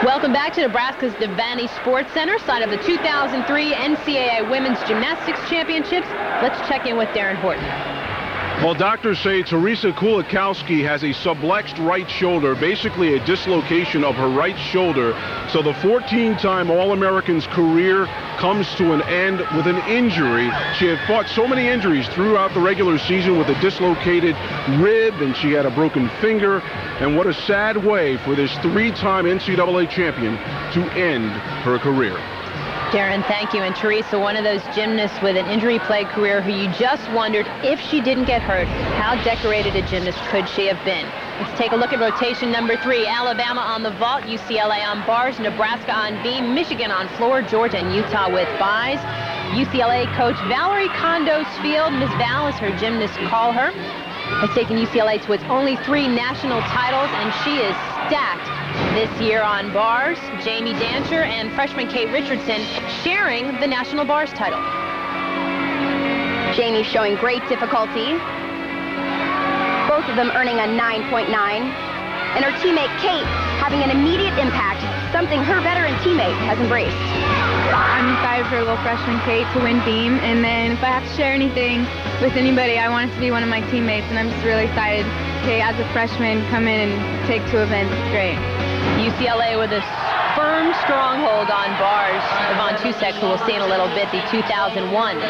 Welcome back to Nebraska's Devaney Sports Center, site of the 2003 NCAA Women's Gymnastics Championships. Let's check in with Darren Horton. Well, doctors say Teresa Kulikowski has a sublexed right shoulder, basically a dislocation of her right shoulder. So the 14-time All-American's career comes to an end with an injury. She had fought so many injuries throughout the regular season with a dislocated rib, and she had a broken finger. And what a sad way for this three-time NCAA champion to end her career. Darren, thank you. And Teresa, one of those gymnasts with an injury-plagued career who you just wondered if she didn't get hurt, how decorated a gymnast could she have been? Let's take a look at rotation number 3. Alabama on the vault, UCLA on bars, Nebraska on beam, Michigan on floor, Georgia and Utah with buys. UCLA coach Valerie Condos Field, Ms. Val as her gymnasts call her, has taken UCLA to its only 3 national titles, and she is stacked this year on bars. Jamie Dancher and freshman Kate Richardson sharing the national bars title. Jamie showing great difficulty, both of them earning a 9.9, and her teammate Kate having an immediate impact, something her veteran teammate has embraced. I'm excited for little freshman Kate to win beam, and then if I have to share anything with anybody, I want it to be one of my teammates, and I'm just really excited. Kate, as a freshman, come in and take 2 events. It's great. UCLA with a firm stronghold on bars. Yvonne Tusek, who we'll see in a little bit, the 2001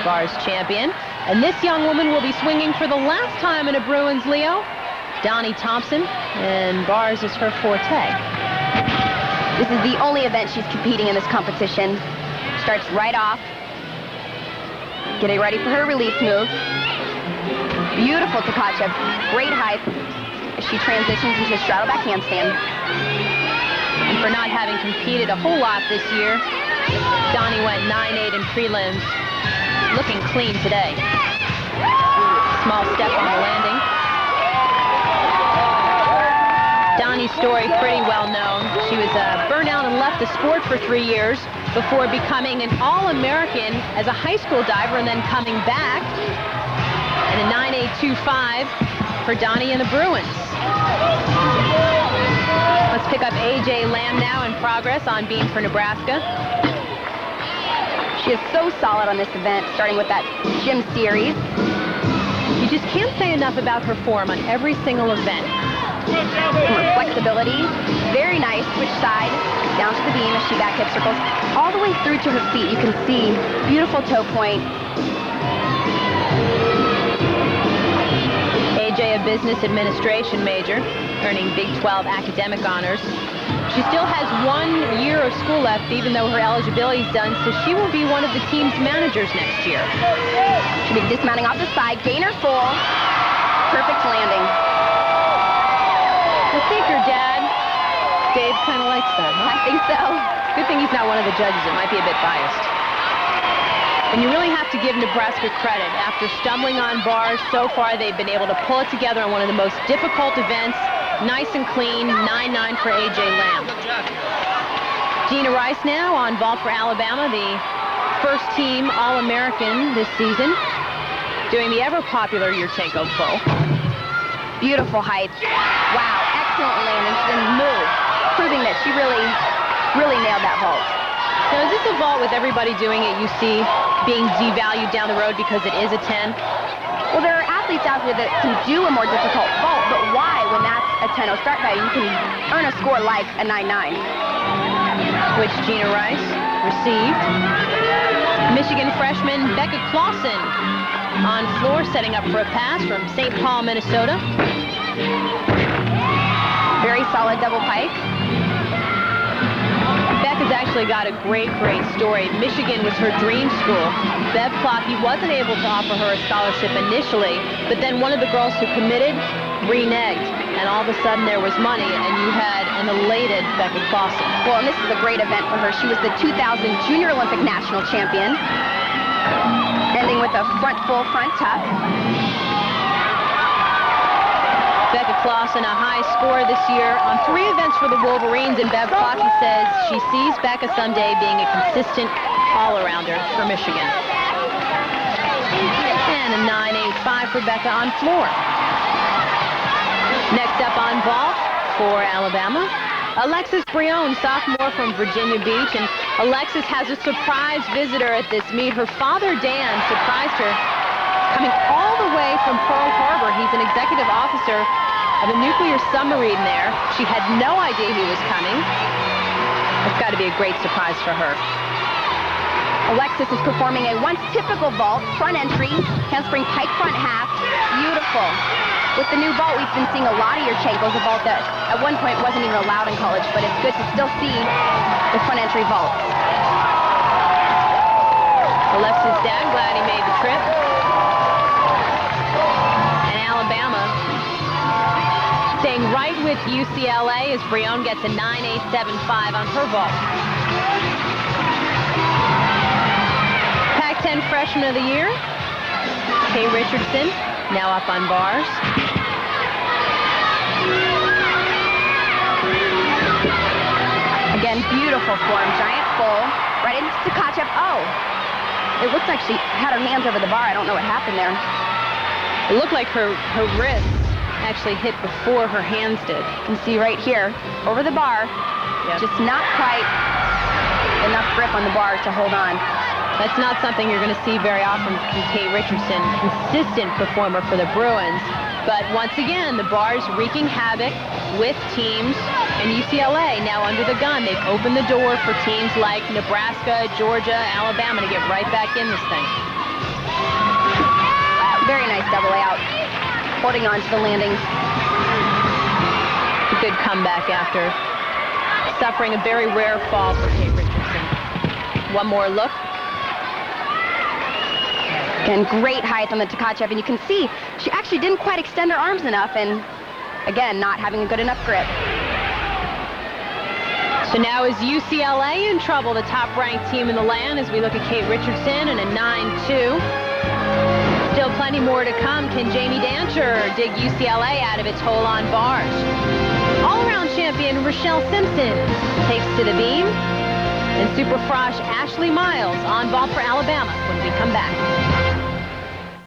bars champion. And this young woman will be swinging for the last time in a Bruins Leo. Doni Thompson, and bars is her forte. This is the only event she's competing in this competition. Starts right off, getting ready for her release move. Beautiful Tkachev, great height as she transitions into a straddle back handstand. And for not having competed a whole lot this year, Doni went 9-8 in prelims, looking clean today. Small step on the landing. Doni's story pretty well known. She was burnt out and left the sport for 3 years before becoming an All-American as a high school diver and then coming back. And a 9.825 for Doni and the Bruins. Let's pick up A.J. Lamb now in progress on beam for Nebraska. She is so solid on this event, starting with that gym series. You just can't say enough about her form on every single event. Her flexibility, very nice, switch side, down to the beam as she back hip circles, all the way through to her feet. You can see beautiful toe point. AJ, a business administration major, earning Big 12 academic honors. She still has 1 year of school left, even though her eligibility is done, so she will be one of the team's managers next year. She'll be dismounting off the side, gainer full, perfect landing. I think her dad, Dave, kind of likes that, huh? I think so. Good thing he's not one of the judges. It might be a bit biased. And you really have to give Nebraska credit. After stumbling on bars, so far they've been able to pull it together on one of the most difficult events. Nice and clean, 9-9 for A.J. Lamb. Jeana Rice now on vault for Alabama, the first team All-American this season, doing the ever-popular Yurchenko pull. Beautiful height. Wow, excellent landing. She didn't move, proving that she really nailed that vault. Now, is this a vault with everybody doing it you see being devalued down the road because it is a 10? Well, there are athletes out there that can do a more difficult vault, but why when that's a 10-0 start value? You can earn a score like a 9-9. Which Jeana Rice received. Michigan freshman Becca Clauson on floor, setting up for a pass from St. Paul, Minnesota. Very solid double pike. Becca's actually got a great story. Michigan was her dream school. Bev Clocky wasn't able to offer her a scholarship initially, but then one of the girls who committed reneged, and all of a sudden there was money, and you had an elated Becca Clauson. Well, and this is a great event for her. She was the 2000 Junior Olympic National Champion, ending with a full front tuck. Becca Clauson, a high score this year on 3 events for the Wolverines, and Bev Clocky says she sees Becca someday being a consistent all-arounder for Michigan. And a 9.85 for Becca on floor. Next up on vault for Alabama, Alexis Brion, sophomore from Virginia Beach, and Alexis has a surprise visitor at this meet. Her father, Dan, surprised her, coming all the way from Pearl Harbor. He's an executive officer of a nuclear submarine there. She had no idea he was coming. It's got to be a great surprise for her. Alexis is performing a once typical vault, front entry, handspring pike front half. Beautiful. With the new vault, we've been seeing a lot of Yurchenko's, a vault that at one point wasn't even allowed in college, but it's good to still see the front entry vault. Alexis' dad, glad he made the trip. And Alabama staying right with UCLA as Brion gets a 9.875 on her vault. Pac-10 Freshman of the Year, Kay Richardson, now up on bars. Again, beautiful form, giant full, right into Tkachev. Oh, it looked like she had her hands over the bar. I don't know what happened there. It looked like her wrists actually hit before her hands did. You can see right here, over the bar, just not quite enough grip on the bar to hold on. That's not something you're going to see very often from Kay Richardson, consistent performer for the Bruins. But once again, the bar's wreaking havoc with teams, and UCLA now under the gun. They've opened the door for teams like Nebraska, Georgia, Alabama to get right back in this thing. Very nice double out, holding on to the landings. A good comeback after suffering a very rare fall for Kay Richardson. One more look. Again, great height on the Tkachev, and you can see she actually didn't quite extend her arms enough, and again, not having a good enough grip. So now is UCLA in trouble, the top-ranked team in the land, as we look at Kay Richardson and a 9.2. Still plenty more to come. Can Jamie Dancher dig UCLA out of its hole on bars? All-around champion Rochelle Simpson takes to the beam, and Super Frosh Ashley Miles on vault for Alabama when we come back.